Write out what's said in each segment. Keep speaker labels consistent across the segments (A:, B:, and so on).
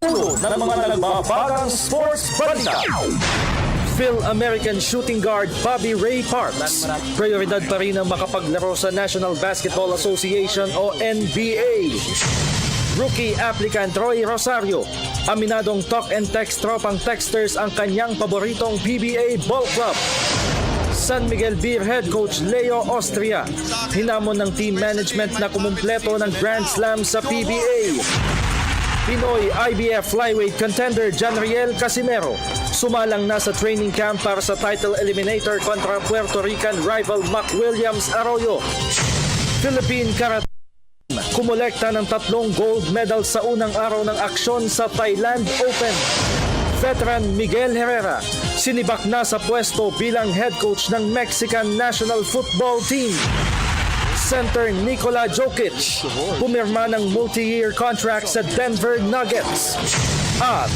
A: Ulo ng mga nagbabagang sports balita. Phil-American shooting guard Bobby Ray Parks. Prioridad pa rin ang makapaglaro sa National Basketball Association o NBA. Rookie applicant Roy Rosario. Aminadong talk and text tropang texters ang kanyang paboritong PBA ball club. San Miguel Beer head coach Leo Austria. Hinamon ng team management na kumumpleto ng Grand Slam sa PBA. Pinoy IBF flyweight contender Janriel Casimero sumalang na sa training camp para sa title eliminator kontra Puerto Rican rival Mac Williams Arroyo. Philippine Karate kumolekta ng 3 gold medal sa unang araw ng aksyon sa Thailand Open. Veteran Miguel Herrera sinibak na sa pwesto bilang head coach ng Mexican National Football Team. Center Nikola Jokic pumirma ng multi-year contract sa Denver Nuggets. At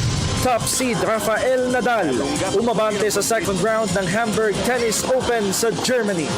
A: top seed Rafael Nadal umabante sa second round ng Hamburg Tennis Open sa Germany.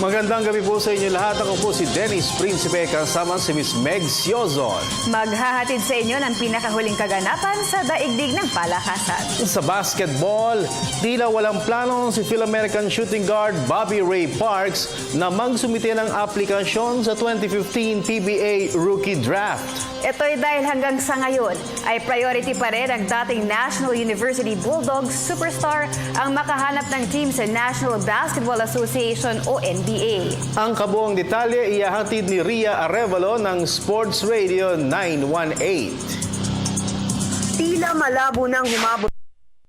B: Magandang gabi po sa inyo lahat. Ako po si Dennis Principe kasama si Miss Meg Siozon.
C: Maghahatid sa inyo ng pinakahuling kaganapan sa daigdig ng palakasan.
B: Sa basketball, tila walang plano si Phil-American shooting guard Bobby Ray Parks na magsumite ng aplikasyon sa 2015 PBA Rookie Draft.
C: Ito'y dahil hanggang sa ngayon ay priority pa rin ang dating National University Bulldogs superstar ang makahanap ng team sa National Basketball Association o NBA.
B: Ang kabuang detalye ihahatid ni Ria Arevalo ng Sports Radio 918.
D: Tila malabo nang humabot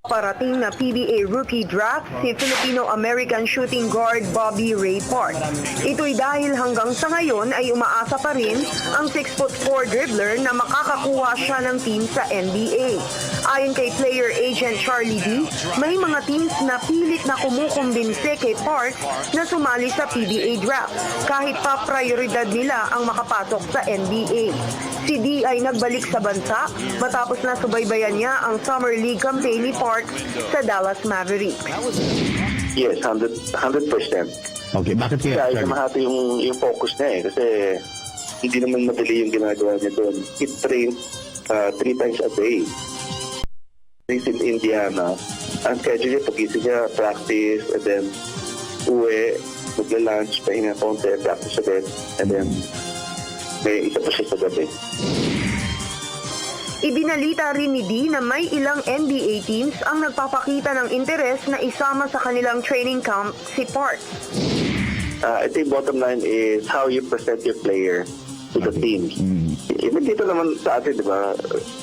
D: parating na PBA Rookie Draft si Filipino-American shooting guard Bobby Ray Parks. Ito'y dahil hanggang sa ngayon ay umaasa pa rin ang 6'4" dribbler na makakakuha siya ng team sa NBA. Ayon kay player agent Charlie D, may mga teams na pilit na kumukumbinse kay Parks na sumali sa PBA Draft kahit pa prioridad nila ang makapasok sa NBA. Si D ay nagbalik sa bansa matapos na subaybayan niya ang Summer League campaign ni Parks sa Dallas Mavericks.
E: Yes, 100%.
F: Okay, bakit kaya?
E: Kaya mahati yung focus niya Kasi hindi naman madali yung ginagawa niya doon. He trains 3 times a day. He's in Indiana. Ang schedule niya, pagising niya, practice, and then uwi, magla-lunch, pahinga konti, practice again, and then may isa pa siya sa gabi.
D: Ibinalita rin ni D na may ilang NBA teams ang nagpapakita ng interes na isama sa kanilang training camp si Parks.
E: I think bottom line is how you present your player to the teams. Even dito naman sa atin, di ba,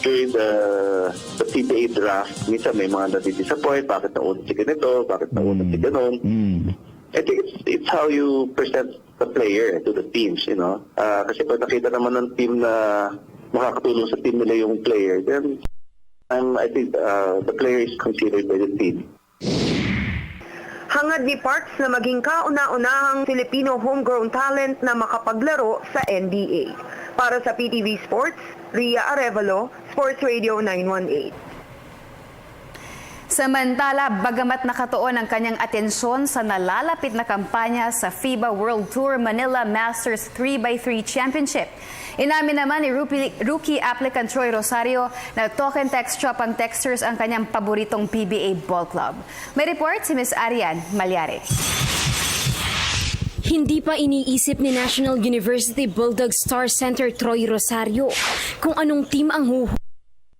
E: during the PBA draft, minsan may mga nadi-disappoint, bakit nauna si ganito, bakit nauna si ganon. I think it's how you present the player to the teams, Kasi pag nakita naman ng team na makakatulong sa team nila yung player, then I think the player is considered by the team.
D: Hangad ni Parks na maging kauna-unahang Filipino homegrown talent na makapaglaro sa NBA. Para sa PTV Sports, Ria Arevalo, Sports Radio 918.
C: Samantala, bagamat nakatuon ang kanyang atensyon sa nalalapit na kampanya sa FIBA World Tour Manila Masters 3x3 Championship, inamin naman ni rookie applicant Troy Rosario na talk and text shop ang texters ang kanyang paboritong PBA ball club. May report si Ms. Arian Malyari.
G: Hindi pa iniisip ni National University Bulldogs star center Troy Rosario kung anong team ang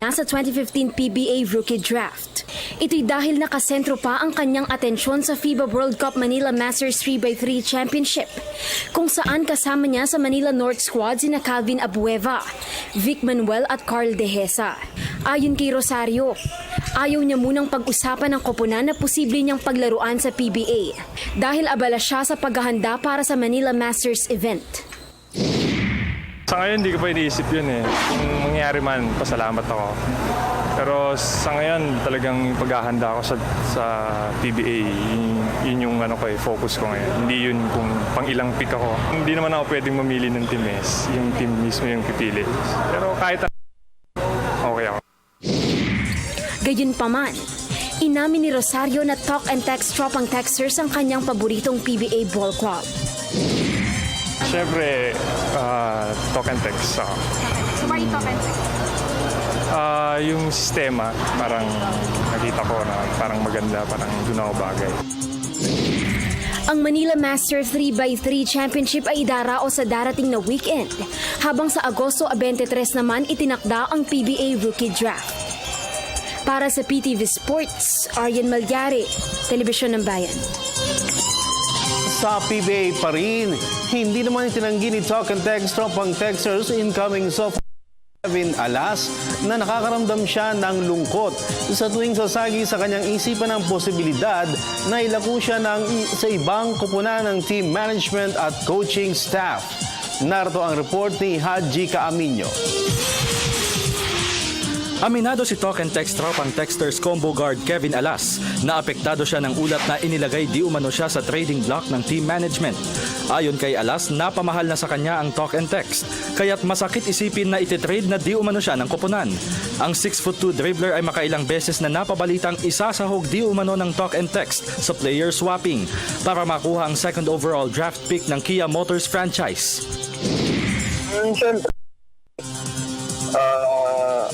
G: nasa 2015 PBA Rookie Draft. Ito'y dahil nakasentro pa ang kanyang atensyon sa FIBA World Cup Manila Masters 3x3 Championship, kung saan kasama niya sa Manila North Squad sina Calvin Abueva, Vic Manuel at Carl Dehesa. Ayon kay Rosario, ayaw niya munang pag-usapan ng koponan na posible niyang paglaruan sa PBA dahil abala siya sa paghahanda para sa Manila Masters event.
H: Sa ngayon, hindi ko pa iniisip yun Kung mangyari man, pasalamat ako. Pero sa ngayon, talagang paghahanda ko sa PBA, yun yung focus ko ngayon. Hindi yun kung pang ilang pick ako. Hindi naman ako pwedeng mamili ng team yung team mismo yung pipili. Pero kahit okay ako.
G: Gayunpaman, inamin ni Rosario na talk and text tropang texters ang kanyang paboritong PBA ball club.
H: Siyempre, talk and text.
C: So why you talk and text?
H: Yung sistema, parang nakita ko na parang maganda, parang doon ako bagay.
G: Ang Manila Master 3x3 Championship ay idarao sa darating na weekend, habang sa Agosto 23 naman itinakda ang PBA Rookie Draft. Para sa PTV Sports, Aryan Malyari, Telebisyon ng Bayan.
B: Sa PBA pa rin, hindi naman itinanggi ni Talk and Text tropang texters incoming sophomore Kevin Alas na nakakaramdam siya ng lungkot sa tuwing sasagi sa kanyang isipan ang posibilidad na ilako siya sa ibang kupunan ng team management at coaching staff. Narito ang report ni Haji Caaminyo.
A: Aminado si Talk and Text tropang texters combo guard Kevin Alas na apektado siya ng ulat na inilagay di umano siya sa trading block ng team management. Ayon kay Alas, napamahal na sa kanya ang Talk and Text, kaya't masakit isipin na ititrade na di umano siya ng koponan. Ang 6'2" dribbler ay makailang beses na napabalitang isasahog di umano ng Talk and Text sa player swapping para makuha ang second overall draft pick ng Kia Motors franchise.
E: Siyempre,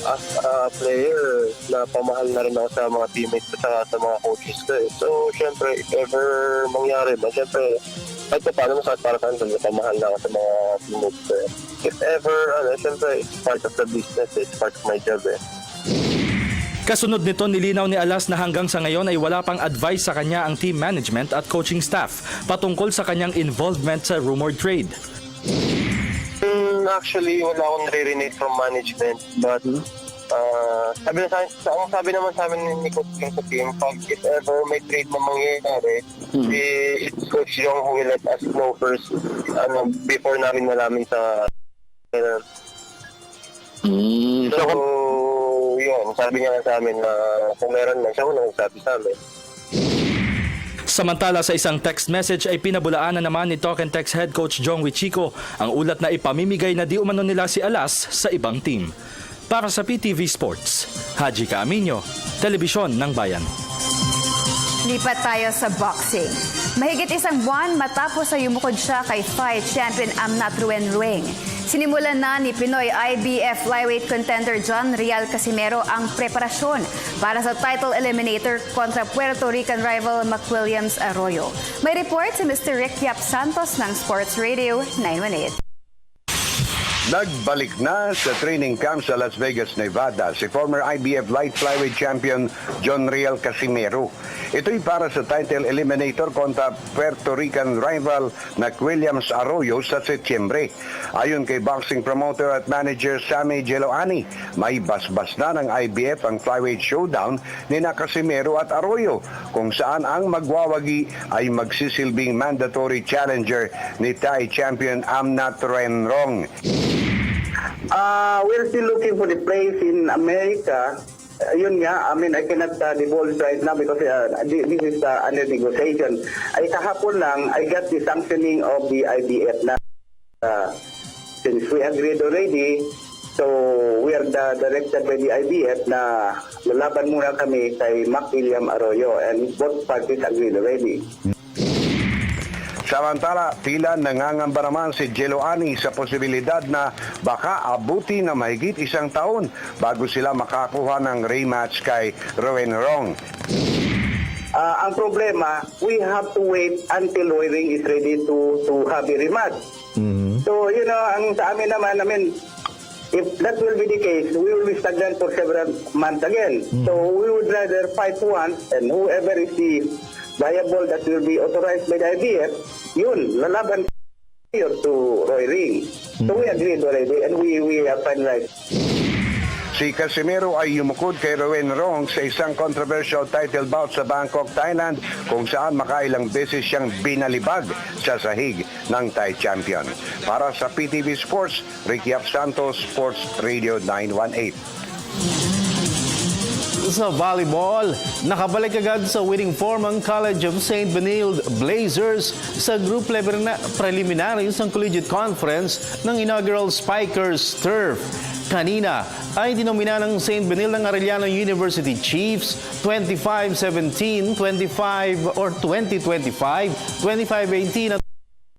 E: as a player, napamahal na rin ako sa mga teammates at sa mga coaches ko. So, siyempre, if ever mangyari ba, siyempre, kahit pa paano masakit para sa akin, napamahal na ako sa mga teammates ko. If ever, siyempre, it's part of the business, it's part of my job.
A: Kasunod nito, nilinaw ni Alas na hanggang sa ngayon ay wala pang advice sa kanya ang team management at coaching staff patungkol sa kanyang involvement sa rumored trade.
E: Actually, wala akong nare-renate from management, but sabi naman sa amin ni Coach Jong sa team, pag if ever may trade na mangyayari, it's Coach Jong who will let us know first before namin malamin sa So, yun, sabi niya sa amin na kung meron man siya, wala nagsabi sa amin.
A: Samantala sa isang text message ay pinabulaanan naman ni Talk and Text head coach Jong Wichico ang ulat na ipamimigay na di umano nila si Alas sa ibang team. Para sa PTV Sports, Haji Caaminyo, Telebisyon ng Bayan.
C: Lipat tayo sa boxing. Mahigit isang buwan matapos ay yumukod siya kay fight champion Amnat Rueng. Sinimulan na ni Pinoy IBF flyweight contender John Rial Casimero ang preparasyon para sa title eliminator kontra Puerto Rican rival McWilliams Arroyo. May report si Mr. Rick Yap Santos ng Sports Radio 918.
I: Nagbalik na sa training camp sa Las Vegas, Nevada si former IBF light flyweight champion John Rial Casimero. Ito'y para sa title eliminator kontra Puerto Rican rival McWilliams Arroyo sa Setyembre. Ayon kay boxing promoter at manager Sammy Geloani, may basbas na ng IBF ang flyweight showdown ni Casimero at Arroyo, kung saan ang magwawagi ay magsisilbing mandatory challenger ni Thai champion Amnat Rueng.
E: We're still looking for the place in America. Yun nga, I cannot divulge right now because this is under negotiation. Kahapon lang, I got the sanctioning of the IBF na since we agreed already, so we are directed by the IBF na lalaban muna kami kay McWilliams Arroyo and both parties agreed already.
I: Samantala, tila nangangamba naman si Geloani sa posibilidad na baka abuti na mahigit isang taon bago sila makakuha ng rematch kay Rueng.
E: Ang problema, we have to wait until Rueng is ready to have a rematch. So, ang sa amin naman, if that will be the case, we will be stagnant for several months again. So, we would rather fight once and whoever is the viable that will be authorized by the IBF, yun, lalaban to Rueng. So we agreed already and we have finalized.
I: Si Casimero ay yumukod kay Rueng sa isang controversial title bout sa Bangkok, Thailand, kung saan makailang beses siyang binalibag sa sahig ng Thai champion. Para sa PTV Sports, Rick Yap Santos, Sports Radio 918.
B: Sa volleyball, nakabalik agad sa winning form ang College of St. Benilde Blazers sa group level na preliminaries ng Collegiate Conference ng inaugural Spikers Turf. Kanina ay dinomina ng St. Benilde ng Arellano University Chiefs 25-17, 25 or 20-25, 25-18 at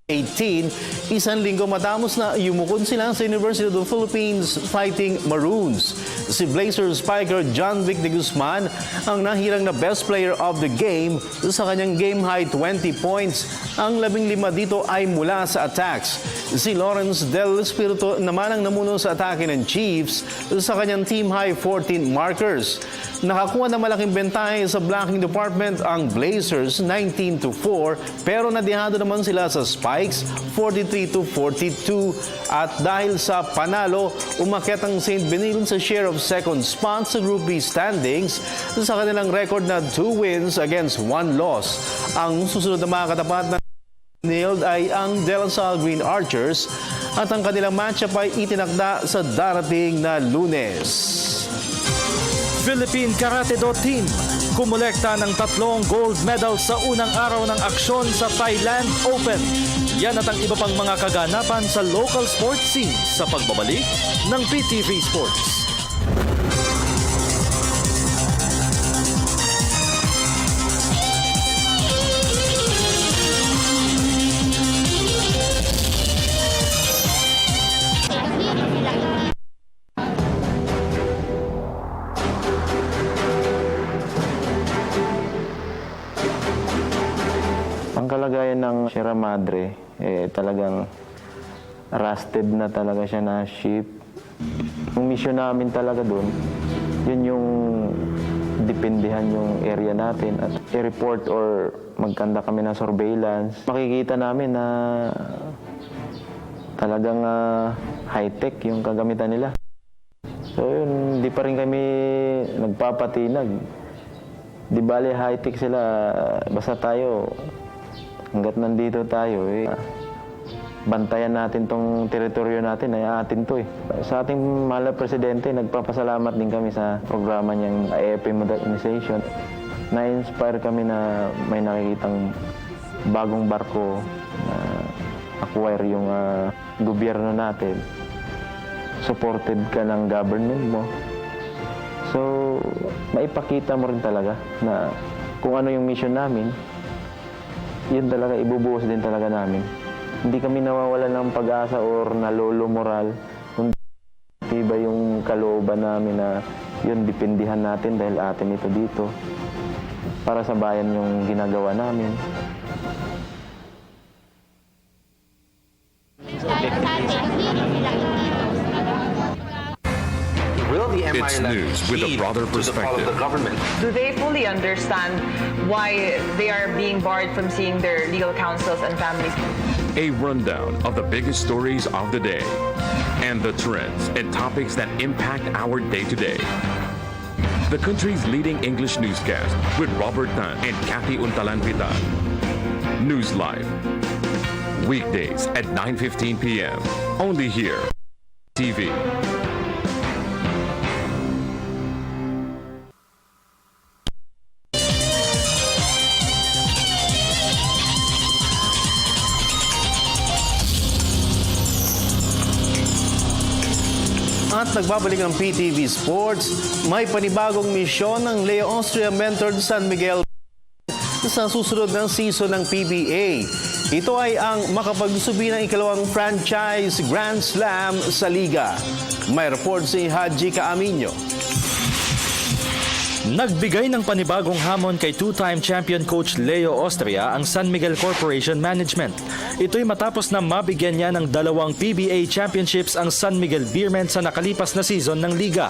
B: 18, isang linggo matapos na yumukod sila sa University of the Philippines Fighting Maroons. Si Blazer spiker John Vic de Guzman ang nahirang na best player of the game sa kanyang game-high 20 points. Ang 15 dito ay mula sa attacks. Si Lawrence Del Espiritu naman ang namuno sa atake ng Chiefs sa kanyang team-high 14 markers. Nakakuha na malaking bentahe sa blocking department ang Blazers 19-4 pero nadihado naman sila sa Spikes 43-42 at dahil sa panalo, umakyat ang St. Benilde sa share of second spot sa Group B standings sa kanilang record na 2 wins against 1 loss. Ang susunod na mga katapat na Benilde ay ang De La Salle Green Archers at ang kanilang matchup ay itinakda sa darating na Lunes.
A: Philippine Karate Do Team kumolekta ng 3 gold medals sa unang araw ng aksyon sa Thailand Open. Yan at ang iba pang mga kaganapan sa local sports scene sa pagbabalik ng PTV Sports.
J: Ang kalagayan ng Sierra Madre, talagang rusted na talaga siya na ship. Yung mission namin talaga doon, yun yung dependihan yung area natin at i-report or magkanda kami ng surveillance. Makikita namin na talagang high-tech yung kagamitan nila. So yun, di pa rin kami nagpapatinag. Di bali high-tech sila, basta tayo, hanggat nandito tayo, bantayan natin tong teritoryo natin, ay atin to . Sa ating mahal na presidente, nagpapasalamat din kami sa programa niyang AFP modernization. Na-inspire kami na may nakikitang bagong barko na acquire yung gobyerno natin. Supported ka ng government mo. So, maipakita mo rin talaga na kung ano yung mission namin, yun talaga, ibubuhos din talaga namin. Hindi kami nawawalan ng pag-asa or nalolo moral. Kung iba yung kalooban namin na yun, dependihan natin dahil atin ito dito. Para sa bayan yung ginagawa namin.
K: It's news with a broader perspective.
L: Do they fully understand why they are being barred from seeing their legal counsels and families?
K: A rundown of the biggest stories of the day and the trends and topics that impact our day-to-day. The country's leading English newscast with Robert Tan and Kathy Untalan-Pitan. News Live. Weekdays at 9:15 p.m. Only here. TV.
B: At nagbabalik ng PTV Sports, may panibagong misyon ng Leo Austria mentored San Miguel sa susunod ng season ng PBA. Ito ay ang makapagsubi ng ikalawang franchise Grand Slam sa Liga. May report si Haji Caaminio.
A: Nagbigay ng panibagong hamon kay two-time champion coach Leo Austria ang San Miguel Corporation Management. Ito'y matapos na mabigyan niya ng 2 PBA championships ang San Miguel Beermen sa nakalipas na season ng liga.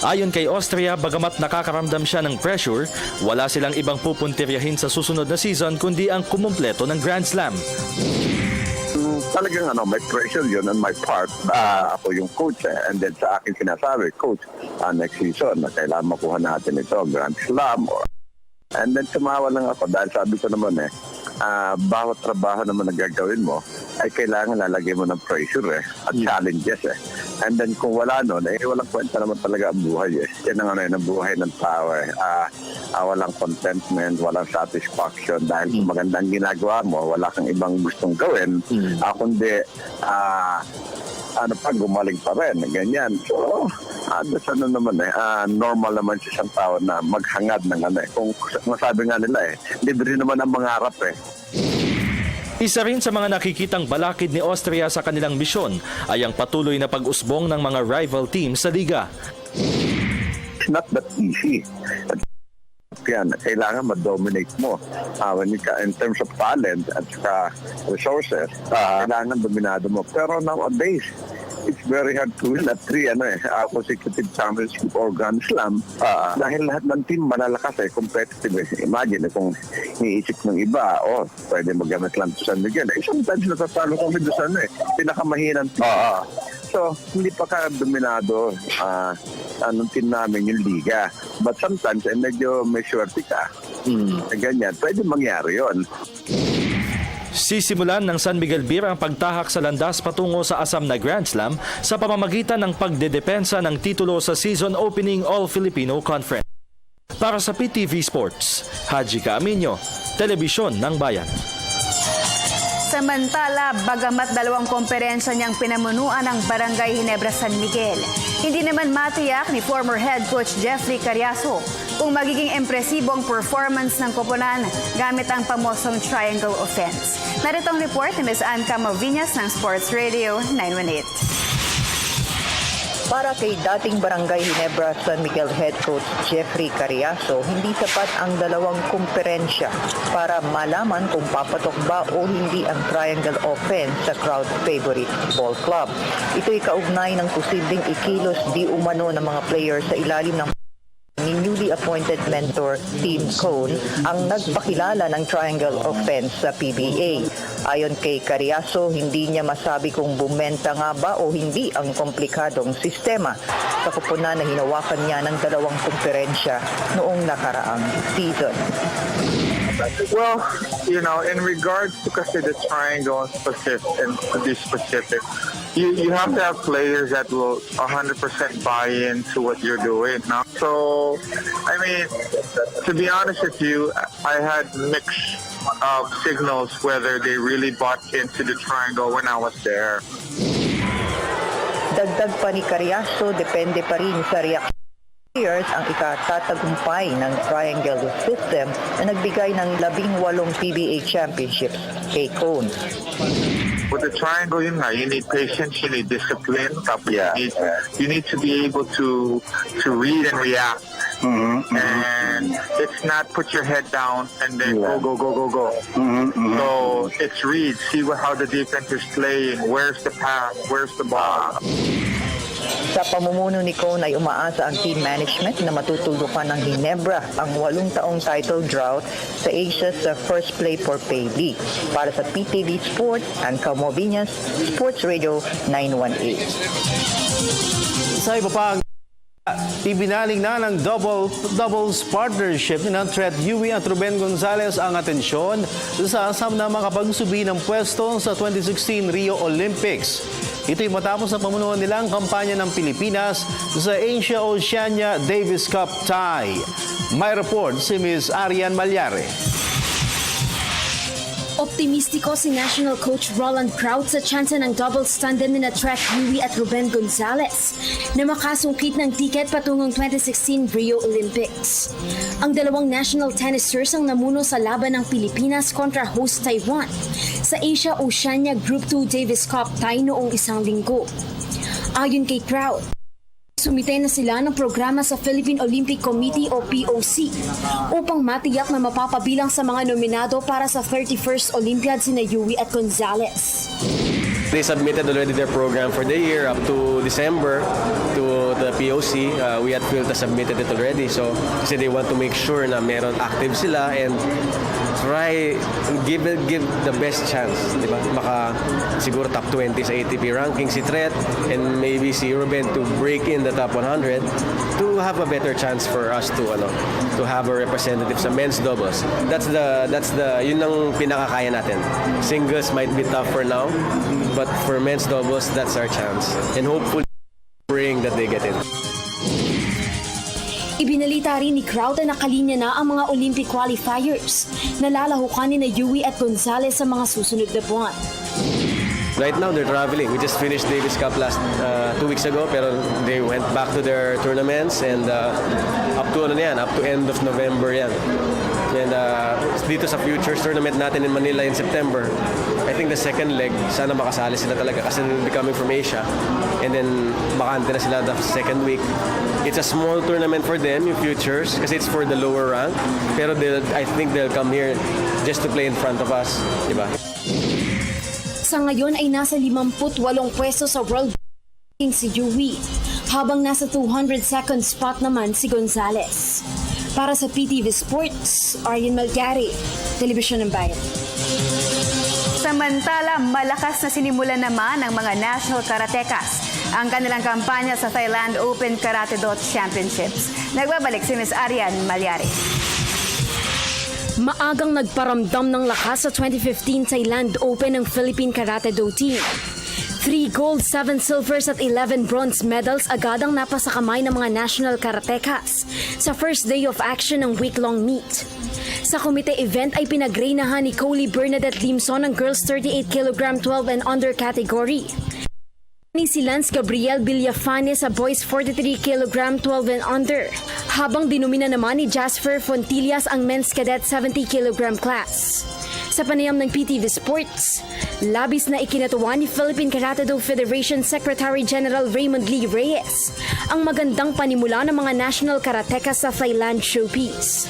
A: Ayon kay Austria, bagamat nakakaramdam siya ng pressure, wala silang ibang pupuntiryahin sa susunod na season kundi ang kumumpleto ng Grand Slam.
E: Talagang may pressure yun on my part. Ako yung coach and then sa akin sinasabi, coach, next season na kailangan makuha natin ito, Grand Slam. And then tumawa lang ako dahil sabi ko naman bawat trabaho naman na gagawin mo ay kailangan lalagay mo ng pressure at challenges And then kung wala nun, walang kwenta naman talaga ang buhay. Yan ang ang buhay ng tao. Walang contentment, walang satisfaction dahil kung magandang ginagawa mo, wala kang ibang gustong gawin, kundi gumaling pa rin, ganyan. So, normal naman sa isang tao na maghangad ng Kung masabi nga nila libre naman ang mangarap
A: Isa rin sa mga nakikitang balakid ni Austria sa kanilang misyon ay ang patuloy na pag-usbong ng mga rival teams sa liga.
E: It's not that easy. Yan, kailangan ma-dominate mo. In terms of talent at resources, kailangan dominado mo. Pero nowadays, it's very hard to win at 3 consecutive championship or Grand Slam dahil lahat ng team malalakas competitive. Imagine kung iniisip ng iba, pwede magamit lang to San Miguel. Sometimes natatalo kami doon sa pinakamahinang team. So, hindi pa ka dominado anong team namin yung liga. But sometimes, medyo may swerte ka. Ganyan, pwede mangyari yon.
A: Sisimulan ng San Miguel Beer ang pagtahak sa landas patungo sa asam na Grand Slam sa pamamagitan ng pagdedepensa ng titulo sa season opening All-Filipino Conference. Para sa PTV Sports, Haji Caaminio, Telebisyon ng Bayan.
C: Samantala, bagamat 2 komperensya niyang pinamunuan ng Barangay Ginebra San Miguel, hindi naman matiyak ni former head coach Jeffrey Cariaso kung magiging impresibo ang performance ng koponan gamit ang pamosong triangle offense. Narito ang report ni Ms. Ann Camaviñas ng Sports Radio 918.
D: Para kay dating Barangay Ginebra San Miguel head coach Jeffrey Cariaso, hindi sapat ang 2 komperensya para malaman kung papatok ba o hindi ang triangle offense sa crowd favorite ball club. Ito'y kaugnay ng posibleng ikilos di umano ng mga players sa ilalim ng ni newly appointed mentor Tim Cone ang nagpakilala ng triangle offense sa PBA. Ayon kay Cariaso, hindi niya masabi kung bumenta nga ba o hindi ang komplikadong sistema sa koponan na hinawakan niya ng 2 komperensya noong nakaraang season.
M: Well, in regards to kasi the triangle and to be specific, you have to have players that will 100% buy into what you're doing. Now, so, to be honest with you, I had mixed signals whether they really bought into the triangle when I was there.
D: Dagdag pa ni Cariaso, depende pa rin sa reaksyon players ang ikatatagumpay ng triangle system na nagbigay ng 18 PBA championships kay Cone.
M: With the triangle, you need patience, you need discipline, you need to be able to read and react. And it's not put your head down and then go. So it's read, see how the defense is playing, where's the pass, where's the ball.
D: Sa pamumuno ni Cone ay umaasa ang team management na matutulukan ng Ginebra ang 8 taong title drought sa Asia's first play for pay league. Para sa PTV Sport, Ann Camaviñas, Sports Radio 918.
B: Sa iba pa, ibinaling na ng doubles partnership ni Tret Yui at Ruben Gonzalez ang atensyon sa asam na makapagsubi ng pwesto sa 2016 Rio Olympics. Ito'y matapos sa pamunuan nilang kampanya ng Pilipinas sa Asia-Oceania Davis Cup tie. May report si Ms. Arian Malyare.
G: Optimistiko si National Coach Roland Kraut sa tsansa ng doubles tandem ni Tret Yui at Ruben Gonzalez na makasungkit ng tiket patungong 2016 Rio Olympics. Ang 2 national tennissers ang namuno sa laban ng Pilipinas kontra host Taiwan sa Asia-Oceania Group 2 Davis Cup tie noong 1 linggo. Ayon kay Kraut, sumitay na sila ng programa sa Philippine Olympic Committee o POC upang matiyak na mapapabilang sa mga nominado para sa 31st Olympiad sina Yui at Gonzalez.
N: They submitted already their program for the year up to December to the POC. We had Philta submitted it already. So, kasi they want to make sure na meron active sila and try give the best chance, di ba? Maka siguro top 20 sa ATP ranking si Tret and maybe si Ruben to break in the top 100 to have a better chance for us to have a representative sa men's doubles. That's the yun ang pinakakaya natin. Singles might be tough for now, but for men's doubles, that's our chance. And hopefully praying that they get in.
G: Ibinalita rin ni Crowder na kalinya na ang mga Olympic qualifiers. Nalalahukan ni na Yui at Gonzalez sa mga susunod na buwan.
N: Right now, they're traveling. We just finished Davis Cup 2 weeks ago, pero they went back to their tournaments and up to end of November yan. And dito sa Futures tournament natin in Manila in September, I think the second leg, sana makasali sila talaga kasi they'll be coming from Asia. And then bakante na sila the second week. It's a small tournament for them, yung Futures, kasi it's for the lower rank. Pero I think they'll come here just to play in front of us. Diba?
G: Sa ngayon ay nasa 58 pwesto sa World Ranking si Yui, habang nasa 202nd spot naman si Gonzalez. Para sa PTV Sports, Aryan Malgari, Telebisyon ng Bayan.
C: Samantala, malakas na sinimulan naman ng mga national karatekas ang kanilang kampanya sa Thailand Open Karate Do Championships. Nagbabalik si Ms. Aryan Malyari.
G: Maagang nagparamdam ng lakas sa 2015 Thailand Open ng Philippine Karate Do team. 3 gold, 7 silvers at 11 bronze medals agad ang napasakamay ng mga national karatekas sa first day of action ng week-long meet. Sa komite event ay pinagreinahan ni Coley Bernadette Limson ang girls 38 kg 12 and under category. Ni si Lance Gabriel Villafane sa boys 43 kg 12 and under, habang dinumina naman ni Jasper Fontillas ang men's cadet 70 kg class. Sa panayam ng PTV Sports, labis na ikinatuwa ni Philippine Karate Do Federation Secretary General Raymond Lee Reyes ang magandang panimula ng mga national karatekas sa Thailand showpiece.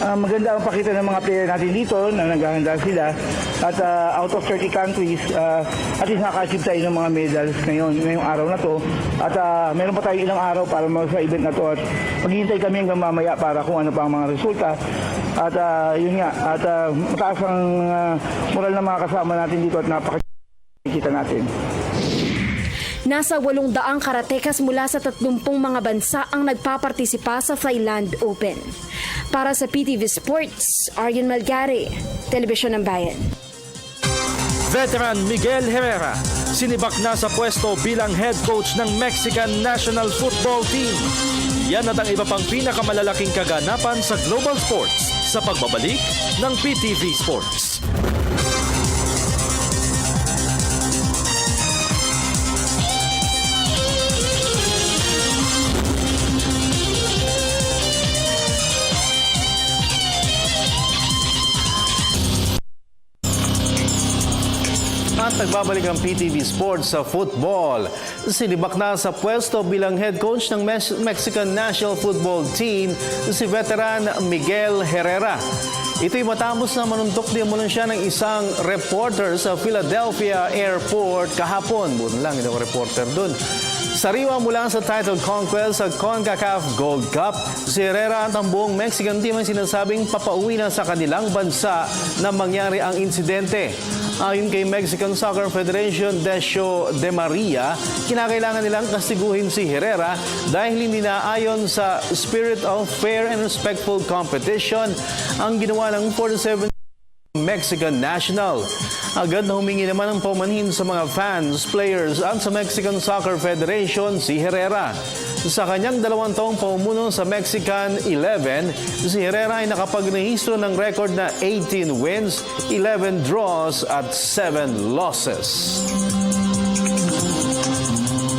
O: Maganda ang pakita ng mga player natin dito na naghahanda sila at out of 30 countries at least naka-achieve tayo ng mga medals ngayong araw na to at meron pa tayo ilang araw para sa event na to at maghihintay kami hanggang mamaya para kung ano pa ang mga resulta at yun nga at mataas ang moral ng mga kasama natin dito at napakikita natin.
G: Nasa 800 karatekas mula sa 30 mga bansa ang nagpapartisipa sa Thailand Open. Para sa PTV Sports, Aryan Malgari, Telebisyon ng Bayan.
A: Veteran Miguel Herrera, sinibak na sa pwesto bilang head coach ng Mexican National Football Team. Yan at ang iba pang pinakamalalaking kaganapan sa global sports sa pagbabalik ng PTV Sports.
B: At nagbabalik ang PTV Sports sa football. Sinibak na sa pwesto bilang head coach ng Mexican National Football Team si veteran Miguel Herrera. Ito'y matapos na manuntok di umano siya ng isang reporter sa Philadelphia Airport kahapon. Buti lang, hindi ako reporter dun. Sariwa mula sa title conquest sa CONCACAF Gold Cup, si Herrera at ang buong Mexican team ang sinasabing papauwi na sa kanilang bansa na mangyari ang insidente. Ayon kay Mexican Soccer Federation Decio De Maria, kinakailangan nilang kastiguhin si Herrera dahil hindi naayon sa spirit of fair and respectful competition ang ginawa ng 47 Mexican national. Agad na humingi naman ng paumanhin sa mga fans, players at sa Mexican Soccer Federation si Herrera. Sa kanyang 2 taong pamumuno sa Mexican 11, si Herrera ay nakapagrehistro ng record na 18 wins, 11 draws at 7 losses.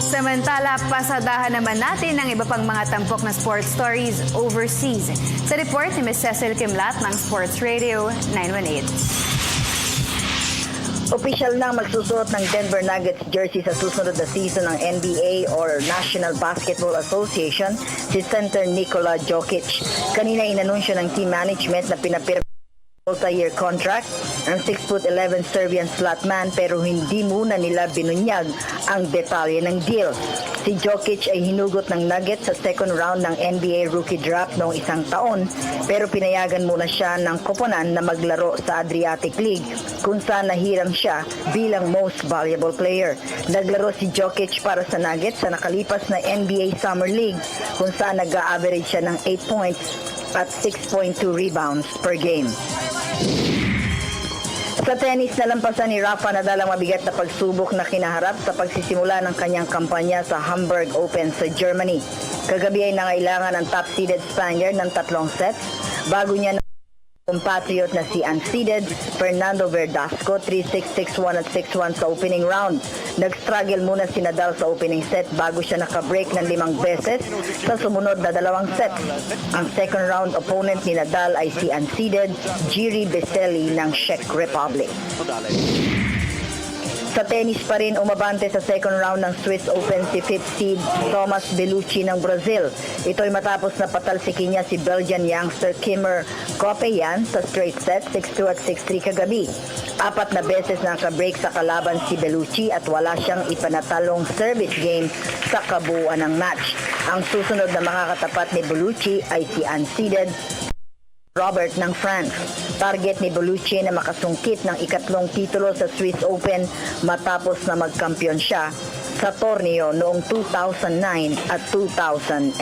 C: Samantala, pasadahan naman natin ang iba pang mga tampok na sports stories overseas. Sa report ni Ms. Cecil Kimlat ng Sports Radio 918.
D: Opisyal nang magsusuot ng Denver Nuggets jersey sa susunod na season ng NBA or National Basketball Association si center Nikola Jokic. Kanina inanunsyo ng team management na pinapirma multi-year contract ang 6'11" Serbian slot man pero hindi muna nila binunyag ang detalye ng deal. Si Jokic ay hinugot ng Nuggets sa second round ng NBA rookie draft noong 1 taon pero pinayagan muna siya ng koponan na maglaro sa Adriatic League kung saan nahiram siya bilang most valuable player. Naglaro si Jokic para sa Nuggets sa nakalipas na NBA Summer League kung saan nag-a-average siya ng 8 points at 6.2 rebounds per game. Sa tennis, nalampasan ni Rafa Nadal ang mabigat na pagsubok na kinaharap sa pagsisimula ng kanyang kampanya sa Hamburg Open sa Germany. Kagabi ay nangailangan ang top-seeded Spaniard ng 3 sets bago niya compatriot na si unseeded Fernando Verdasco 3-6, 6-1 at 6-1 sa opening round. Nag-struggle muna si Nadal sa opening set bago siya nakabreak ng 5 beses sa sumunod na 2 sets. Ang second round opponent ni Nadal ay si unseeded Jiří Veselý ng Czech Republic. Sa tennis pa rin, umabante sa second round ng Swiss Open si 5th seed Thomas Bellucci ng Brazil. Ito'y matapos na patalsikin niya si Belgian youngster Kimmer Kopeyan sa straight set 6-2 at 6-3 kagabi. 4 na beses na nakabreak sa kalaban si Bellucci at wala siyang ipanatalong service game sa kabuuan ng match. Ang susunod na makakatapat ni Bellucci ay si unseeded Robert ng France. Target ni Bellucci na makasungkit ng 2nd titulo sa Swiss Open matapos na magkampiyon siya sa torneo noong 2009 at 2012.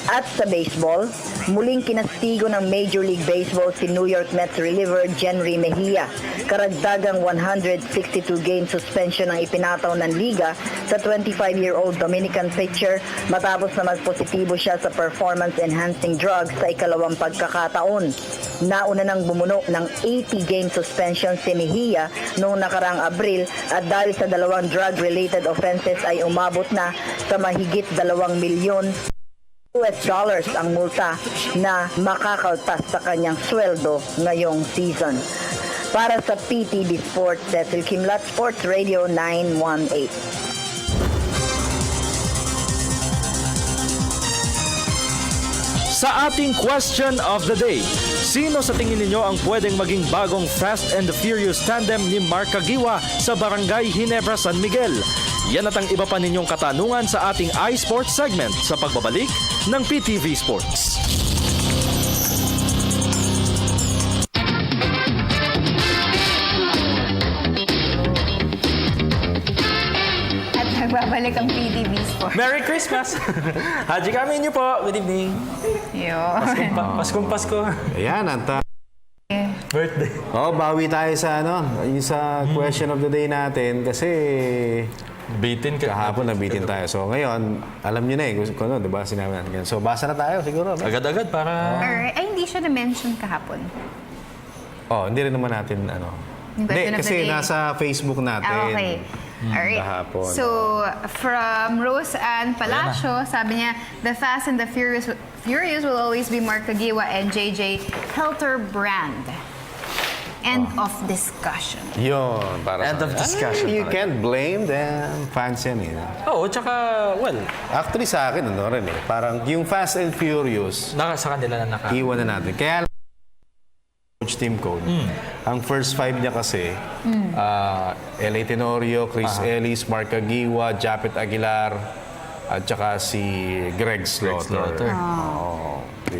D: At sa baseball, muling kinastigo ng Major League Baseball si New York Mets reliever Jenrry Mejia. Karagdagang 162 game suspension ang ipinataw ng liga sa 25-year-old Dominican pitcher matapos na magpositibo siya sa performance-enhancing drugs sa ikalawang pagkakataon. Nauna nang bumuno ng 80 game suspension si Mejia noong nakaraang Abril at dahil sa 2 drug-related offenses ay umabot na sa mahigit 2 milyon US dollars ang multa na makakaltas sa kanyang sweldo ngayong season. Para sa PTV Sports, Cecil Kimlat, Sports Radio 918.
A: Sa ating question of the day, sino sa tingin ninyo ang pwedeng maging bagong Fast and the Furious tandem ni Mark Caguioa sa Barangay Ginebra, San Miguel? Yan at ang iba pa ninyong katanungan sa ating iSports segment sa pagbabalik ng PTV Sports.
C: At nagbabalik ang PTV Sports.
P: Merry Christmas! Haji kami niyo po. Good evening.
C: Yun.
P: Paskong Pasko.
B: Ayan, at
P: Birthday.
B: bawi tayo sa yung sa question of the day natin kasi
P: Bitin ka.
B: kahapon nabitin tayo. So ngayon, alam niyo na kung ano, 'di ba? Sinabi natin. So basa na tayo siguro. No?
P: Agad-agad para...
C: Ay, hindi siya na-mention kahapon.
B: Hindi rin naman natin
C: Yung question of the
B: kasi
C: day.
B: nasa Facebook natin.
C: Okay. Alright.
B: Kahapon.
C: So, from Rose Ann Palacio, sabi niya, the Fast and the Furious will always be Mark Caguioa and JJ Helterbrand. End of discussion.
B: Yun, para
P: End of discussion.
B: You can't blame them. Fans yan
P: Oo, tsaka, well,
B: Actually sa akin, rin parang yung Fast and Furious,
P: sa kanila na
B: iwan na natin. Kaya coach Team Code, ang first 5 niya kasi, L.A. Tenorio, Chris Ellis, Mark Caguioa, Japet Aguilar, at saka si Greg Slaughter.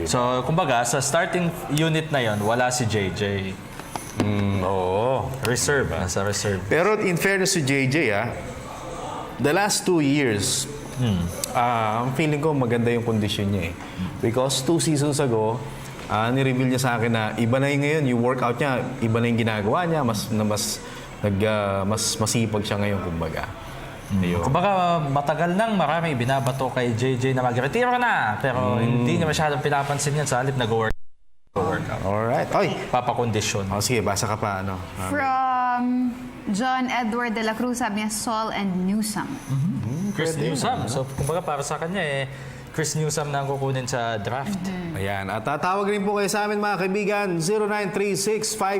P: So, kumbaga, sa starting unit na yon wala si JJ.
B: Oo.
P: Reserve, sa reserve.
B: Pero in fairness to JJ, the last 2 years, ang feeling ko maganda yung kondisyon niya Because 2 seasons ago, ni-reveal niya sa akin na iba na yung ngayon, yung workout niya, iba na yung ginagawa niya, mas masipag siya ngayon, kumbaga.
P: Kumbaga, matagal nang marami binabato kay JJ na mag-retiro na. Pero hindi niya masyadong pinapansin yan sa halip nag-workout.
B: Alright. Oy,
P: papakondisyon.
B: Sige, basa ka pa.
C: From John Edward de la Cruz, sabi niya, Saul and Newsome.
P: Chris Newsome. So, kumbaga para sa kanya Chris Newsome na ang kukunin sa draft.
B: Ayan. At tatawag rin po kayo sa amin mga kaibigan,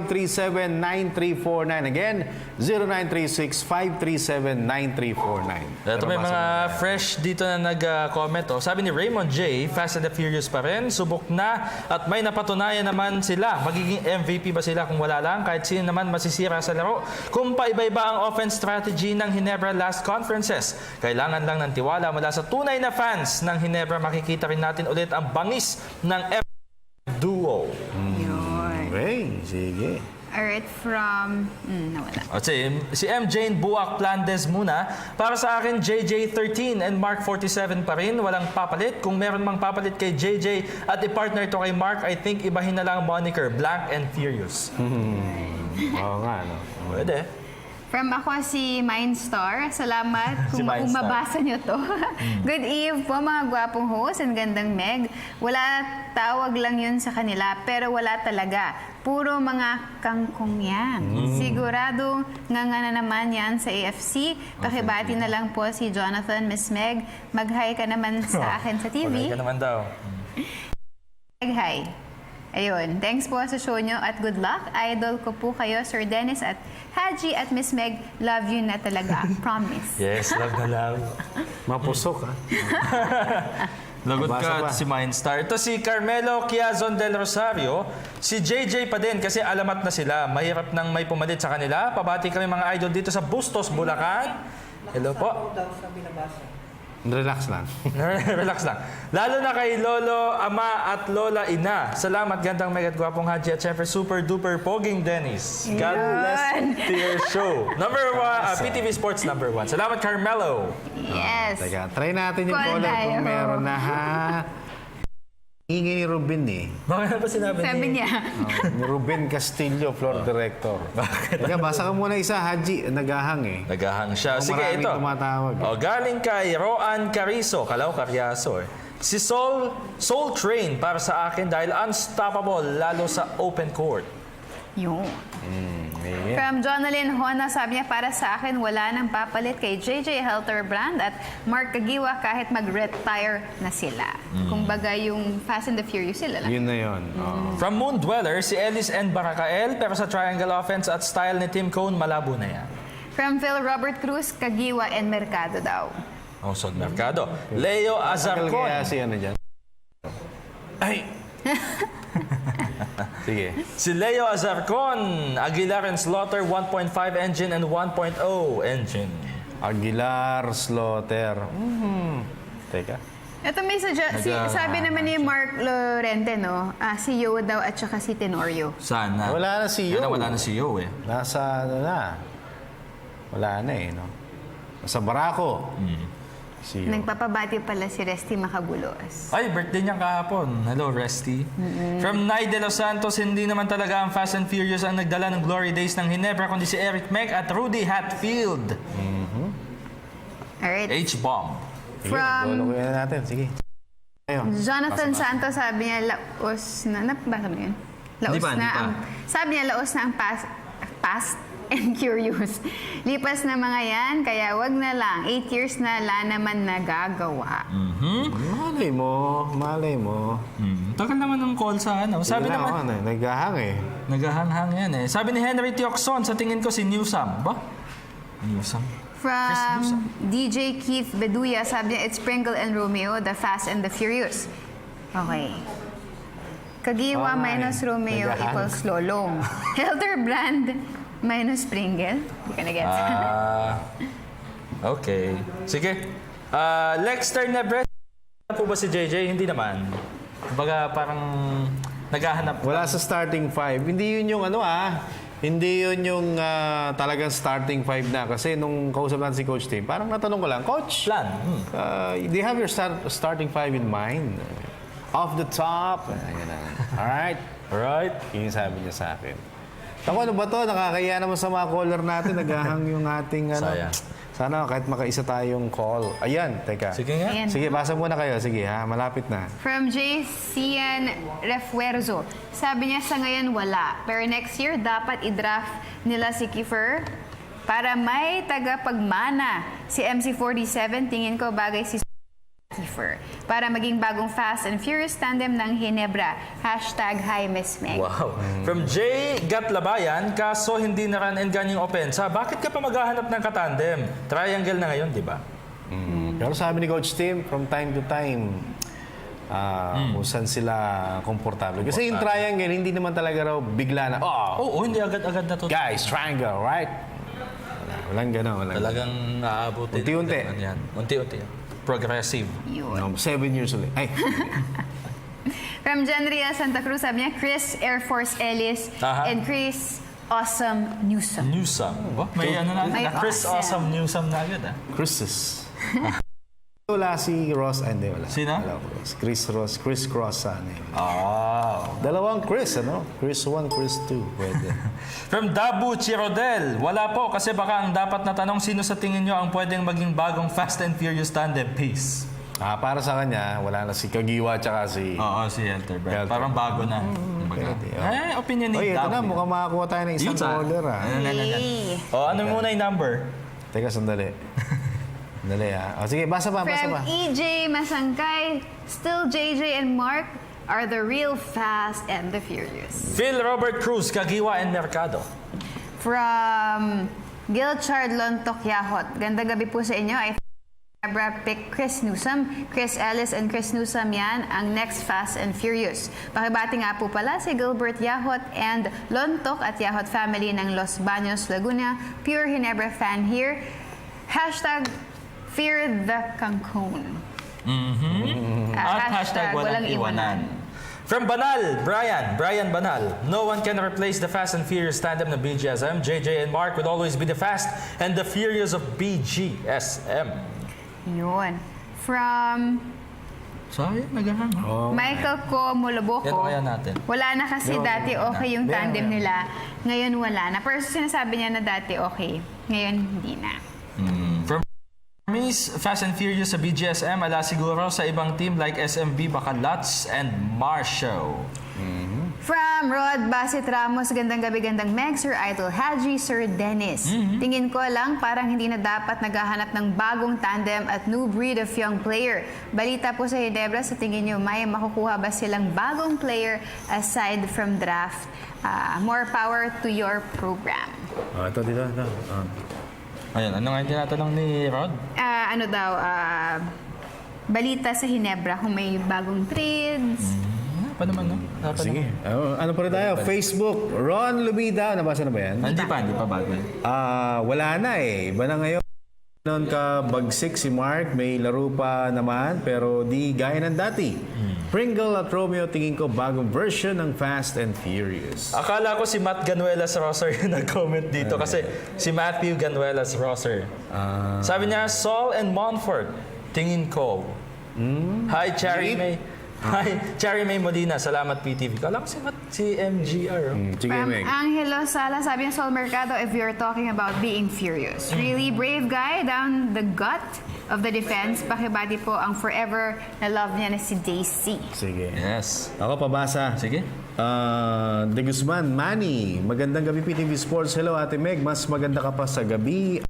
B: 0936-537-9349. Again, 0936-537-9349.
P: Ito may mga fresh dito na nag-comment. Sabi ni Raymond J, Fast and the Furious pa rin, subok na at may napatunayan naman sila. Magiging MVP ba sila kung wala lang? Kahit sino naman masisira sa laro. Kung paiba-iba ang offense strategy ng Ginebra last conferences, kailangan lang ng tiwala mula sa tunay na fans ng Ginebra. Makikita rin natin ulit ang bangis ng duo.
B: Okay, sige.
C: Alright, from... nawala.
P: O, si M. Jane Buak Plandes muna. Para sa akin, JJ13 and Mark 47 pa rin. Walang papalit. Kung meron mang papalit kay JJ at i-partner to kay Mark, I think ibahin na lang moniker, Blank and Furious.
B: Oo nga, no?
P: Pwede.
C: From ako si Mindstar. Salamat
P: Si
C: kung
P: Mindstar.
C: mabasa nyo to. Good eve po mga gwapong host and gandang Meg. Wala, tawag lang yun sa kanila pero wala talaga. Puro mga kangkong yan. Sigurado nga na naman yan sa AFC. Pakibati na lang po si Jonathan, Miss Meg. Mag-hi ka naman sa akin sa TV.
P: Pwede ka naman daw.
C: Mag-hi. Ayun. Thanks po sa show nyo at good luck. Idol ko po kayo, Sir Dennis at Haji at Miss Meg. Love you na talaga. Promise.
P: Yes, love na love.
B: Mapusok, ha?
P: Lagot
B: Basa
P: ka
B: pa.
P: si Mindstar. Ito si Carmelo Quiazon del Rosario. Si JJ pa din kasi alamat na sila. Mahirap nang may pumalit sa kanila. Pabati kami mga idol dito sa Bustos, Bulacan. Hello po.
B: Relax lang.
P: Relax lang. Lalo na kay Lolo, Ama at Lola Ina. Salamat, gandang megat gwapong Haji at syempre super duper poging Dennis. God bless to your show. Number 1, PTV Sports number 1. Salamat, Carmelo.
C: Yes.
B: Teka, try natin yung
C: Call
B: caller
C: tayo.
B: kung meron na, ha? Ingay ni Ruben, eh.
P: Bakit ba sinabi
C: Sabi niya.
B: Ni Ruben Castillo, floor director. Teka, basa ka muna isa, Haji. Nagahang, eh.
P: Nagahang siya.
B: O,
P: Sige,
B: maraming
P: ito.
B: tumatawag.
P: O, galing kay Roan Carizo, Kalaw Carriazo. Si Soul Train para sa akin dahil unstoppable lalo sa open court.
C: Yun. From Jonalyn Hona, sabi niya, para sa akin, wala nang papalit kay JJ Helterbrand at Mark Kagiwa kahit mag-retire na sila. Kumbaga yung Fast and the Furious sila lang.
B: Yun na yun. Oo.
P: From Moon Dweller, si Ellis N. Barakael, pero sa triangle offense at style ni Tim Cone, malabo na yan.
C: From Phil Robert Cruz, Kagiwa and Mercado daw.
P: Osod Mercado. Leo
B: Kaya
P: Azarcon.
B: si ano dyan? Ay! Sige.
P: Si Leo Azarcon, Aguilar and Slaughter 1.5 engine and 1.0 engine.
B: Aguilar, Slaughter. Teka.
C: Ito may sabi naman ni Mark Lorente, no? Si Yo daw at saka si Tenorio.
P: Sana.
B: Wala na si Yo.
P: Wala na si Yo eh.
B: Nasa ano na. Wala na eh, no? Nasa Barako. Si Yo.
C: Nagpapabati pala si Resty Macabulos.
P: Ay, birthday niya kahapon. Hello, Resty. From Nay de los Santos, hindi naman talaga ang Fast and Furious ang nagdala ng glory days ng Ginebra, kundi si Eric Meck at Rudy Hatfield.
C: Alright.
P: H-bomb.
B: Sige,
C: From
B: natin natin. Sige. Ayo.
C: Jonathan Santos, sabi niya, laos na, nabasa mo yun? Laos
P: Di pa,
C: na
P: di pa.
C: ang, sabi niya, laos na ang past and curious. Lipas na mga yan, kaya wag na lang. 8 years na naman nagagawa.
B: Malay mo. Malay mo.
P: Tagal naman ng call sa ano. Sabi
B: Yun na,
P: naman,
B: naghahang eh.
P: naghahang-hang yan eh. Sabi ni Henry Tioxon, sa tingin ko si Newsam. Ba? Newsam?
C: From DJ Keith Beduya, sabi niya, it's Pringle and Romeo, the Fast and the Furious. Okay. Kagiwa minus Romeo
B: Nagahang.
C: equals Lolong. Helterbrand minus Pringle. Hindi ka na-gets.
P: Okay. Sige. Lexter Nebres. Po ba si JJ? Hindi naman. Kumbaga parang naghahanap.
B: Wala sa starting 5. Hindi yun yung ano Hindi yun yung talagang starting 5 na. Kasi nung kausap natin si Coach Tim, parang natanong ko lang, Coach,
P: Plan.
B: do you have your starting 5 in mind? Off the top. Alright?
P: Alright.
B: Yun yung sabi niya sa akin. Ako, ano ba to? Nakakaya naman sa mga caller natin. Naghahang yung ating ano.
P: Sayang.
B: Sana kahit makaisa tayong call. Ayan, teka.
P: Sige nga.
C: Ayan.
B: Sige, basa muna kayo. Sige ha, malapit na.
C: From J. Cian Refuerzo, sabi niya sa ngayon wala. Pero next year, dapat i-draft nila si Kiefer para may tagapagmana. Si MC47, tingin ko bagay si Kiefer. Para maging bagong Fast and Furious tandem ng Ginebra. #Hi Miss Meg.
P: Wow. From J. Gatlabayan, kaso hindi na run and gun yung opensa. Bakit ka pa maghahanap ng katandem? Triangle na ngayon, di ba?
B: Pero sabi ni Coach Tim, from time to time, kung saan sila komportable. Kasi yung triangle, hindi naman talaga raw bigla na,
P: Oo, hindi agad-agad na to.
B: guys, triangle, right? Walang gano'n.
P: Talagang naaabutin.
B: Unti-unti.
P: Yan. Unti-unti. Progressive.
C: Yun.
B: 7 years ulit. Ay,
C: From Janria Santa Cruz, sabi niya, Chris Air Force Ellis
P: Aha.
C: and Chris Awesome Newsome.
P: Newsome. Oh, may ano na,
C: May
P: Chris
C: awesome.
P: Awesome Newsome na agad ah.
B: Chris's. Wala si Ross. Hindi, wala.
P: Sino?
B: Wala ko. Chris Ross. Chris Cross sana.
P: Oh.
B: Dalawang Chris, ano? Chris 1, Chris 2. Pwede.
P: From Dabu Chirodel, wala po kasi baka ang dapat na tanong, sino sa tingin nyo ang pwedeng maging bagong Fast and Furious tandem? Peace.
B: Para sa kanya, wala na si Kagiwa tsaka si...
P: Oo, si Elterbrand. Parang bago na.
B: Pwede.
P: Opinion ni
B: Oy, ito
P: Dabu.
B: na. Mukhang makakuha tayo ng isang order,
C: Yay!
P: Ano muna yung number?
B: Teka, sandali. Sandali, sige, basa pa.
C: From EJ Masangkay, still JJ and Mark are the real Fast and the Furious.
P: Phil Robert Cruz, Kagiwa and Mercado.
C: From Gilchard Lontok Yahot, ganda gabi po sa inyo. I pick Chris Newsome, Chris Ellis and Chris Newsome yan ang next Fast and Furious. Pakibati nga po pala si Gilbert Yahot and Lontok at Yahot family ng Los Baños, Laguna. Pure Ginebra fan here. Hashtag Fear the Cancun.
P: At hashtag walang iwanan. From Banal, Brian Banal. No one can replace the Fast and Furious tandem ng BGSM. JJ and Mark would always be the Fast and the Furious of BGSM.
C: Yun. From
P: Sorry, naghahang.
C: Michael Co. Muloboko.
P: Yan kaya natin.
C: Wala na kasi dati okay yung tandem nila. Ngayon wala na. Pero sinasabi niya na dati okay. Ngayon hindi na.
P: From Miss Fast and Furious sa BGSM, ala siguro sa ibang team like SMB, baka Lutz and Marshall.
C: From Rod Basit Ramos, gandang gabi, gandang Meg, Sir Idol Haji, Sir Dennis. Tingin ko lang parang hindi na dapat naghahanap ng bagong tandem at new breed of young player. Balita po sa Ginebra, sa tingin nyo may makukuha ba silang bagong player aside from draft? More power to your program.
B: Ito dito.
P: Ayun, ano nga yung tinatanong ni Rod?
C: Ano daw, balita sa Ginebra kung may bagong trades.
P: Pa naman, no?
B: Sige. Ano pa rin tayo? Facebook. Ron Lumida. Nabasa na ba yan?
P: Hindi pa bago.
B: Wala na eh. Iba na ngayon. Noon ka bagsik si Mark. May laro pa naman. Pero di gaya ng dati. Pringle at Romeo, tingin ko bagong version ng Fast and Furious.
P: Akala ko si Matt Ganuelas Rosser yung nag-comment dito kasi si Matthew Ganuelas Rosser. Sabi niya, Saul and Montfort, tingin ko. Hi, Cherry May. Hi, Cherry May Molina. Salamat, PTV. Kala ko si MGR.
B: Sige,
C: From
B: Meg.
C: Angelo Sala, sabi niya, Sol Mercado, if you're talking about being furious. Really brave guy down the gut of the defense. Pakibati po ang forever na love niya na si Daisy.
B: Sige.
P: Yes.
B: Ako pabasa.
P: Sige.
B: De Guzman, Manny. Magandang gabi, PTV Sports. Hello, Ate Meg. Mas maganda ka pa sa gabi.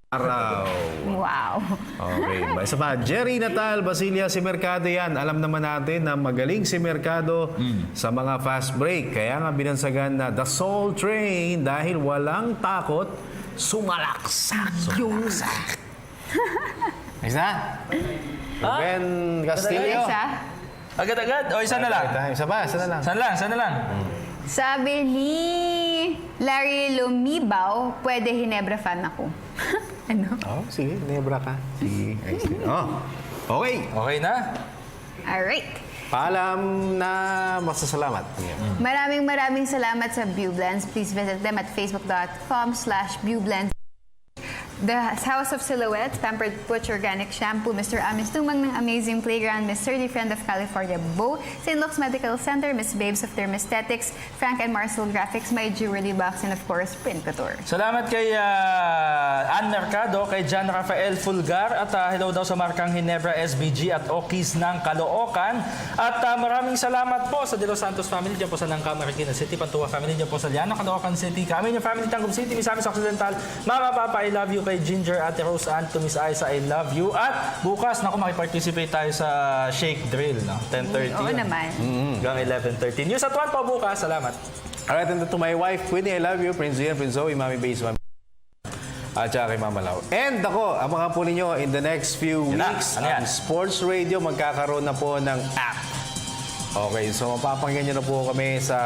B: Araw.
C: Wow.
B: Okay. Isa pa, Jerry Natal, Basilia, si Mercado yan. Alam naman natin na magaling si Mercado sa mga fast break. Kaya nga binansagan na The Soul Train dahil walang takot, sumalaksak. Isa? Ben Castillo.
C: Isa?
P: Agad-agad? O, isa na lang?
B: Isa na lang.
P: Sana lang.
C: Sabi ni Larry Lumibaw, pwede Ginebra fan ako. Ano?
B: Sige, Nebra ka. Sige. Okay.
P: Okay na?
C: Alright.
B: Paalam na masasalamat.
C: Maraming salamat sa Viewblends. Please visit them at facebook.com/Viewblends. The House of Silhouette, Pampered Butch Organic Shampoo, Mr. Amis Tumang ng Amazing Playground, Miss Sturdy Friend of California Bo, St. Luke's Medical Center, Miss Babes of Dermesthetics, Frank and Marcel Graphics, My Jewelry Box, and of course, Print Couture.
P: Salamat kay Ann Mercado, kay John Rafael Fulgar, at hello daw sa markang Ginebra SBG at Okis ng Caloocan. At maraming salamat po sa De Los Santos family, dyan po sa Nangka, Marikina City, Pantua family, dyan po sa Liano, Caloocan City, kami yung family Tangub City, Misamis Occidental, Mama, Papa, I love you, kay Ginger, Ate Rose Ann, to Miss Aiza, I love you. At bukas, makiparticipate tayo sa Shake Drill, no? 10:30.
C: Oo naman.
P: Hanggang 11:30. News at 1 po bukas. Salamat.
B: Alright, and to my wife, Queenie, I love you. Prince Ian, Prince Zoe, Mami Base, Mami at saka kay Mama Lau. And ako, abangan po ninyo in the next few weeks, ang Sports Radio magkakaroon na po ng app. Okay, so mapapakinggan nyo na po kami sa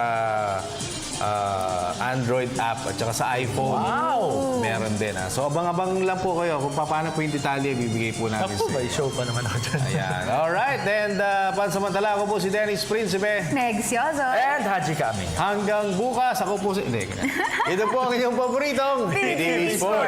B: Android app at saka sa iPhone.
P: Wow!
B: Meron din. So abang-abang lang po kayo kung paano po yung detalye bibigay po namin
P: Ako,
B: sa
P: may show pa naman ako dyan.
B: Ayan. Alright, and pansamantala ako po si Dennis Principe.
C: Megs Yozo.
P: And Haji Kami.
B: Hanggang bukas, ako po si... Hindi. Ito po ang inyong paboritong
C: PDD Sports.